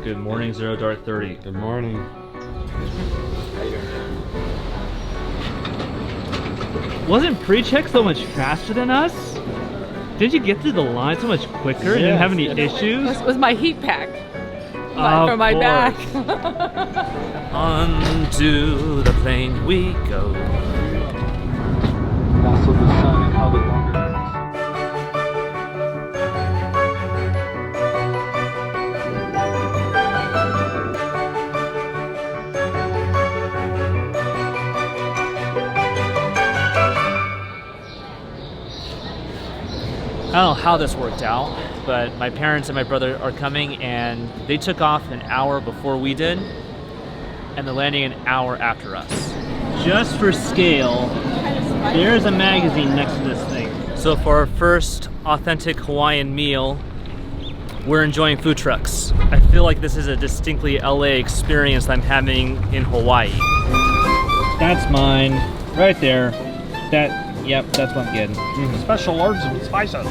Good morning, 0 Dark 30. Good morning. How you doing? Wasn't pre-check so much faster than us? Did you get through the line so much quicker and didn't have any issues? It was my heat pack for my back. Onto the plane we go. Also the sun and how the longer I don't know how this worked out, but my parents and my brother are coming and they took off an hour before we did and they're landing an hour after us. Just for scale, there's a magazine next to this thing. So for our first authentic Hawaiian meal, we're enjoying food trucks. I feel like this is a distinctly LA experience I'm having in Hawaii. That's mine, right there. Yep, that's what I'm getting. Special large and spices.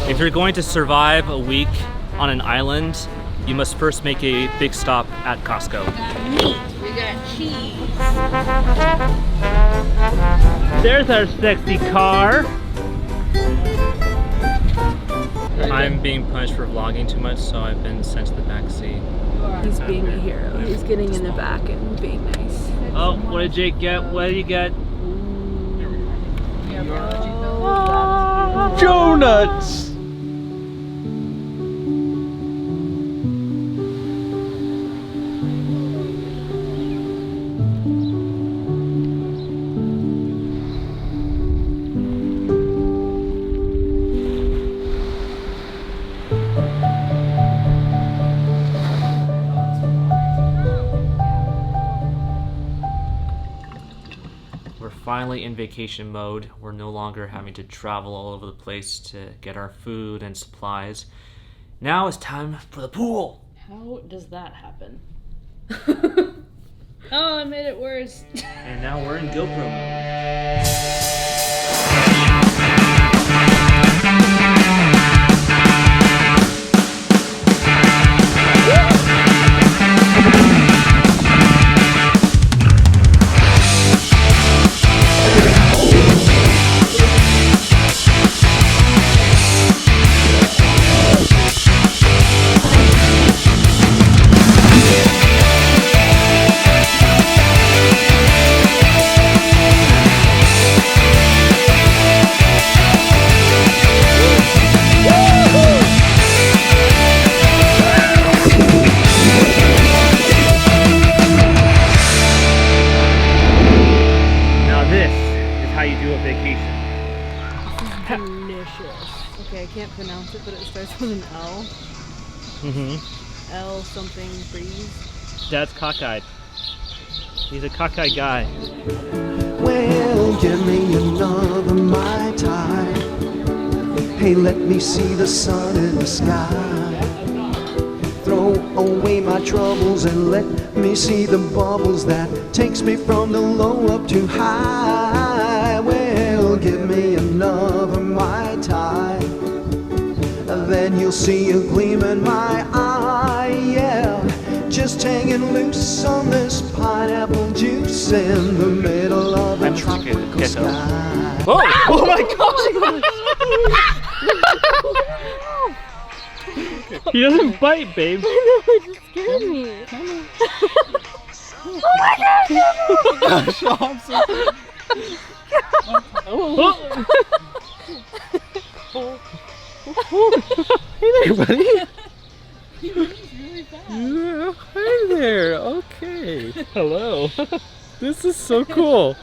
If you're going to survive a week on an island, you must first make a big stop at Costco. We got meat, we got cheese. There's our sexy car. I'm being punished for vlogging too much, so I've been sent to the back seat. He's being a hero. He's getting in the back and being nice. Oh, what did Jake get? What did you get? donuts! Finally in vacation mode. We're no longer having to travel all over the place to get our food and supplies. Now it's time for the pool. How does that happen? Oh, I made it worse. And now we're in GoPro mode. Okay, I can't pronounce it, but it starts with an L. L something breeze. Dad's cockeyed. He's a cockeyed guy. Well, give me another Mai Tai. Hey, let me see the sun in the sky. Throw away my troubles and let me see the bubbles that takes me from the low up to high. Well, give me another Mai Tai. Then you'll see a gleam in my eye, yeah. Just hanging loose on this pineapple juice in the middle of a tropical sky. Whoa! Oh my god! He doesn't bite, babe. I know, it just scared me. Oh my god! Hey there, buddy. He moves really fast. Yeah, hi there. Okay. Hello. This is so cool.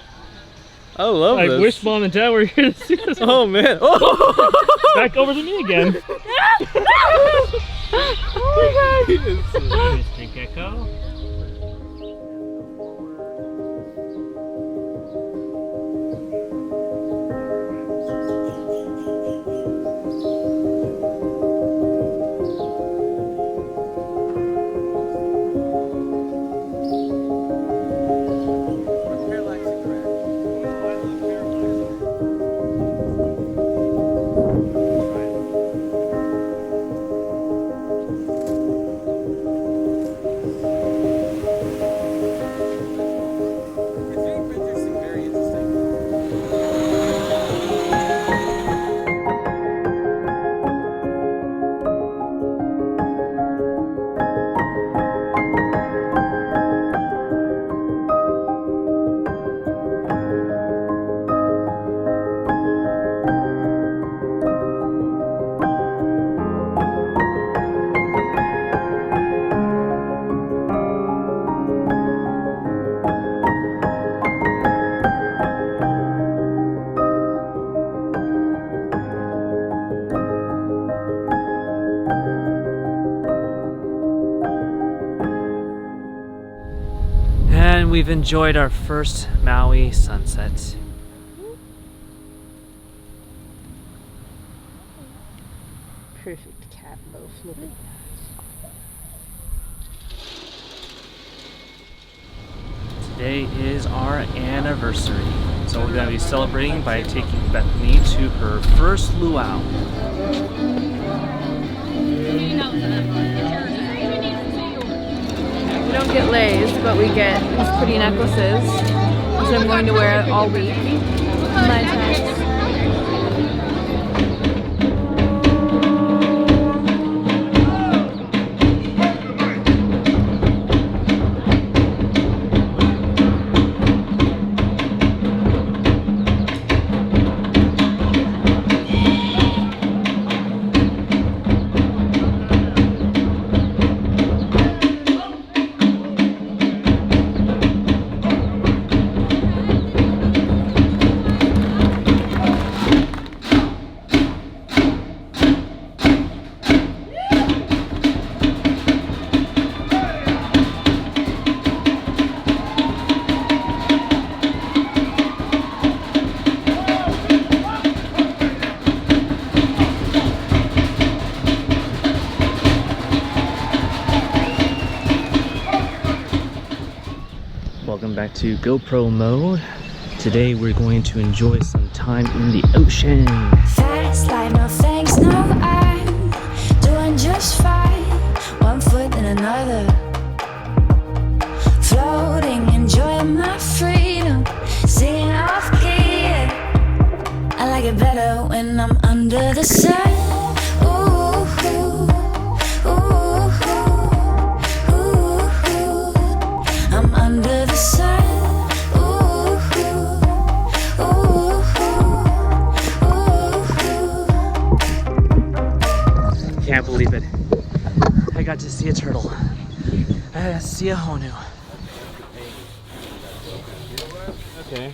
I love this. I wish Mom and Dad were here to see this. Oh man. Oh. Back over to me again. Oh my god. Mr. Gecko. And we've enjoyed our first Maui sunset. Perfect cat loaf. Look at Today is our anniversary. So we're going to be celebrating by taking Bethany to her first luau. We don't get lays, but we get these pretty necklaces, which I'm going to wear all week. Mai tais. Welcome back to GoPro mode. Today we're going to enjoy some time in the ocean. Fast like no thanks, no, I'm doing just fine. One foot in another, floating, enjoying my freedom, singing off key. I like it better when I'm under the sun. Ooh, ooh, ooh, ooh, ooh. I'm under the sun. Can't believe it. I got to see a turtle. I got to see a honu. Okay,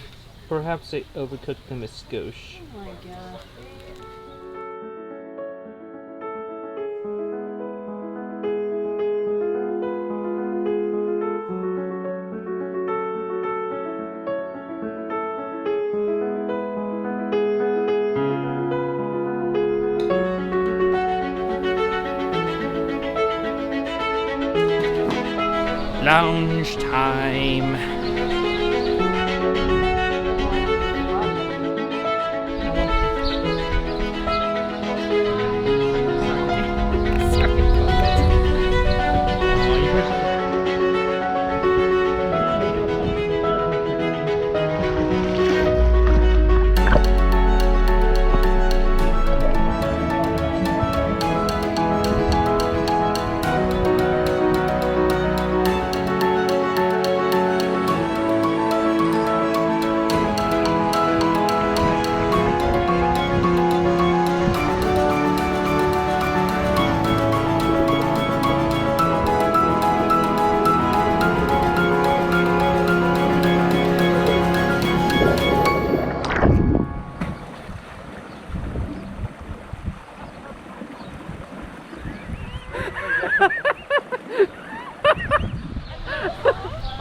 perhaps I overcooked them a skosh. Oh my god. Lounge time.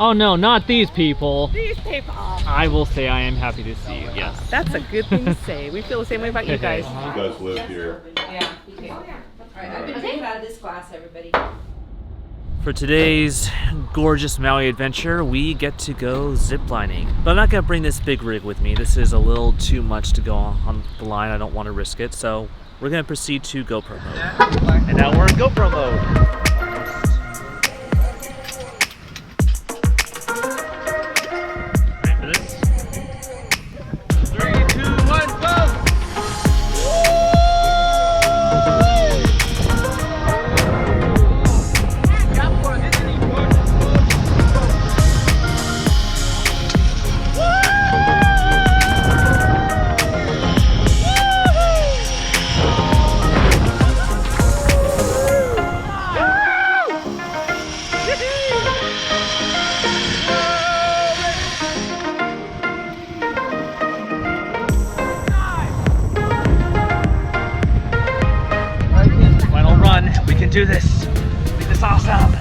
Oh no, not these people. These people. I will say I am happy to see you, yes. That's a good thing to say. We feel the same way about you guys. You guys live here. Yeah, you do. Alright, I've been drinking out of this glass, everybody. For today's gorgeous Maui adventure, we get to go ziplining. But I'm not gonna bring this big rig with me. This is a little too much to go on the line. I don't want to risk it. So we're gonna proceed to GoPro mode. And now we're in GoPro mode. Do this. Make this awesome.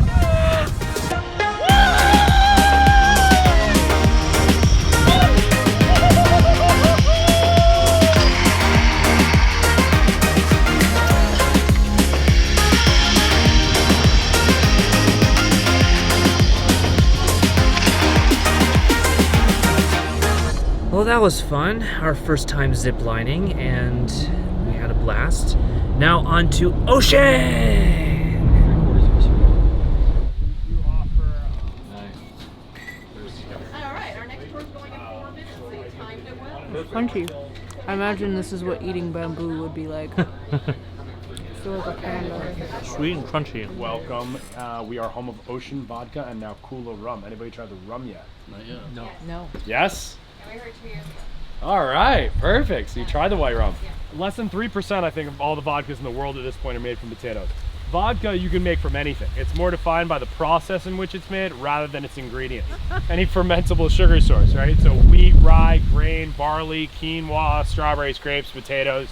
that was fun. Our first time ziplining, and we had a blast. Now on to ocean! Alright, our next tour's going in 4 minutes, so you timed it well. Crunchy. I imagine this is what eating bamboo would be like. I feel like a panda. Sweet and crunchy. Welcome. We are home of Ocean Vodka and now Kula rum. Anybody tried the rum yet? Not yet. No. No. Yes? We were 2 years ago. All right, perfect. So you tried the white rum. Less than 3%, I think, of all the vodkas in the world at this point are made from potatoes. Vodka you can make from anything. It's more defined by the process in which it's made rather than its ingredients. Any fermentable sugar source, right? So wheat, rye, grain, barley, quinoa, strawberries, grapes, potatoes,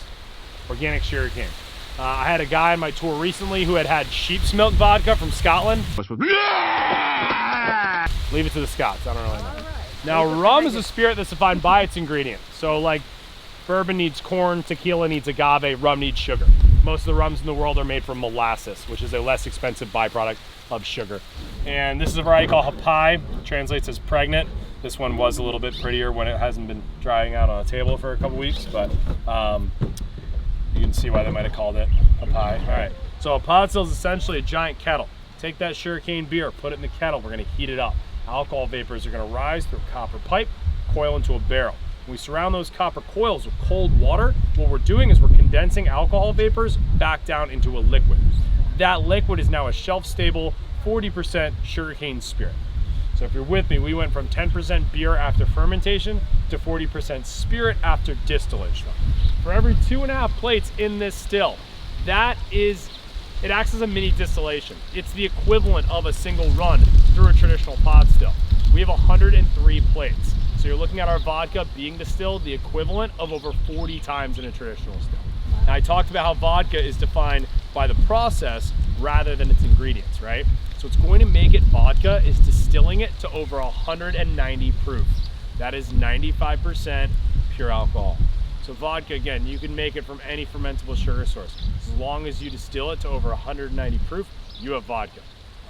organic sugarcane. I had a guy on my tour recently who had sheep's milk vodka from Scotland. Leave it to the Scots, I don't really know. Now rum is a spirit that's defined by its ingredients. So like bourbon needs corn, tequila needs agave, rum needs sugar. Most of the rums in the world are made from molasses, which is a less expensive byproduct of sugar. And this is a variety called hapai, translates as pregnant. This one was a little bit prettier when it hasn't been drying out on a table for a couple weeks, but you can see why they might have called it hapai. All right, so a pot still is essentially a giant kettle. Take that sugarcane beer, put it in the kettle, we're gonna heat it up. Alcohol vapors are gonna rise through a copper pipe, coil into a barrel. When we surround those copper coils with cold water, what we're doing is we're condensing alcohol vapors back down into a liquid. That liquid is now a shelf-stable 40% sugarcane spirit. So if you're with me, we went from 10% beer after fermentation to 40% spirit after distillation. For every 2.5 plates in this still, it acts as a mini distillation. It's the equivalent of a single run through a traditional pot still. We have 103 plates. So you're looking at our vodka being distilled the equivalent of over 40 times in a traditional still. Now I talked about how vodka is defined by the process rather than its ingredients, right? So what's going to make it vodka is distilling it to over 190 proof. That is 95% pure alcohol. So vodka, again, you can make it from any fermentable sugar source. As long as you distill it to over 190 proof, you have vodka.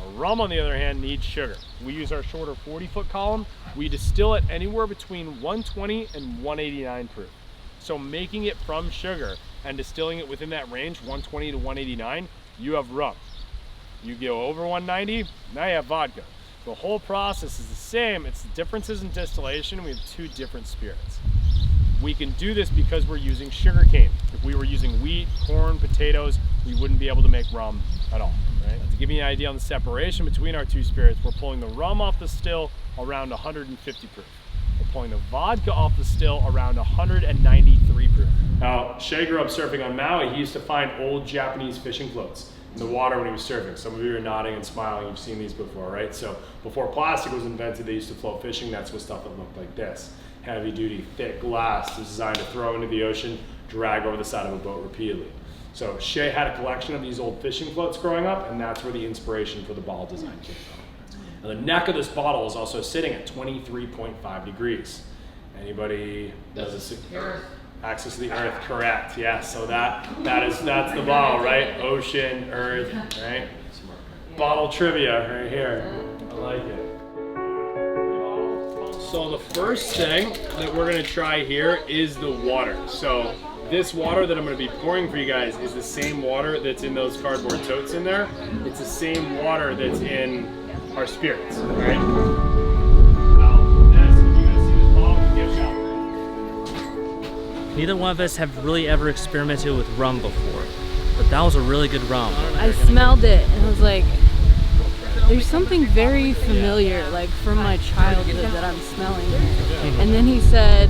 A rum, on the other hand, needs sugar. We use our shorter 40-foot column. We distill it anywhere between 120 and 189 proof. So making it from sugar and distilling it within that range, 120 to 189, you have rum. You go over 190, now you have vodka. The whole process is the same. It's the differences in distillation. We have 2 different spirits. We can do this because we're using sugar cane. If we were using wheat, corn, potatoes, we wouldn't be able to make rum at all, right? To give you an idea on the separation between our 2 spirits, we're pulling the rum off the still around 150 proof. We're pulling the vodka off the still around 193 proof. Now, Shay grew up surfing on Maui. He used to find old Japanese fishing floats in the water when he was surfing. Some of you are nodding and smiling. You've seen these before, right? So before plastic was invented, they used to float fishing nets with stuff that looked like this. Heavy duty, thick glass designed to throw into the ocean, drag over the side of a boat repeatedly. So Shay had a collection of these old fishing floats growing up, and that's where the inspiration for the bottle design came from. Now the neck of this bottle is also sitting at 23.5 degrees. Anybody does this? Access to the earth, correct, yes. So that's the bottle, right? Ocean, earth, right? Bottle trivia right here. I like it. So the first thing that we're gonna try here is the water. So this water that I'm gonna be pouring for you guys is the same water that's in those cardboard totes in there. It's the same water that's in our spirits, right? Now, if you guys see this bottle, give it out. Neither one of us have really ever experimented with rum before, but that was a really good rum. I smelled it and I was like, there's something very familiar, like from my childhood that I'm smelling. And then he said,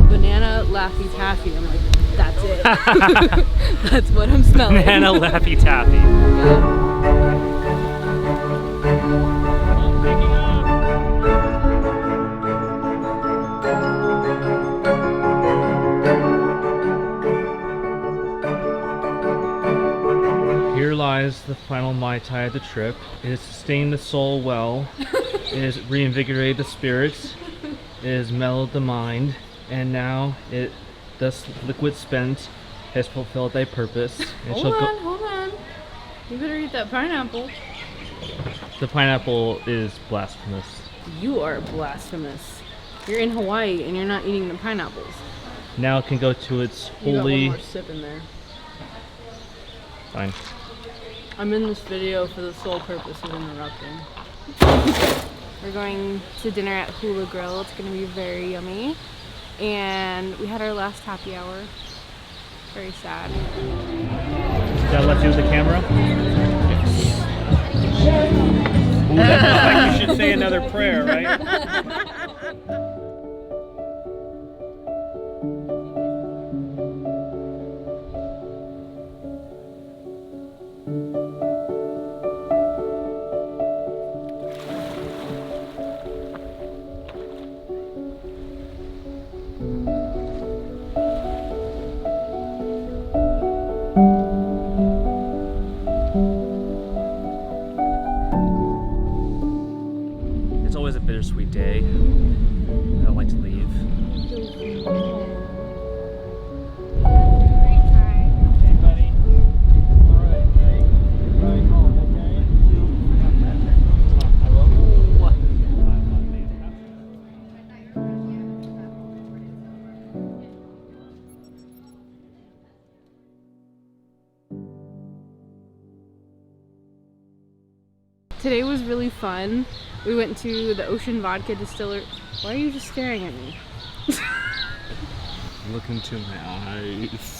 banana Laffy Taffy. I'm like, that's it. That's what I'm smelling. Banana Laffy Taffy. Yeah. Here lies the final Mai Tai of the trip. It has sustained the soul well. It has reinvigorated the spirits. It has mellowed the mind. And now thus liquid spent has fulfilled thy purpose. Hold on. You better eat that pineapple. The pineapple is blasphemous. You are blasphemous. You're in Hawaii and you're not eating the pineapples. Now it can go to its You got one holy... more sip in there. Fine. I'm in this video for the sole purpose of interrupting. We're going to dinner at Hula Grill. It's gonna be very yummy. And we had our last happy hour. Very sad. Did I let you with the camera? Ooh, that looks like you should say another prayer, right? It's always a bittersweet day. I don't like to leave. Hey, buddy. All right, hey. Right home, Today was really fun. We went to the Vodka Distillery. Why are you just staring at me? Look into my eyes.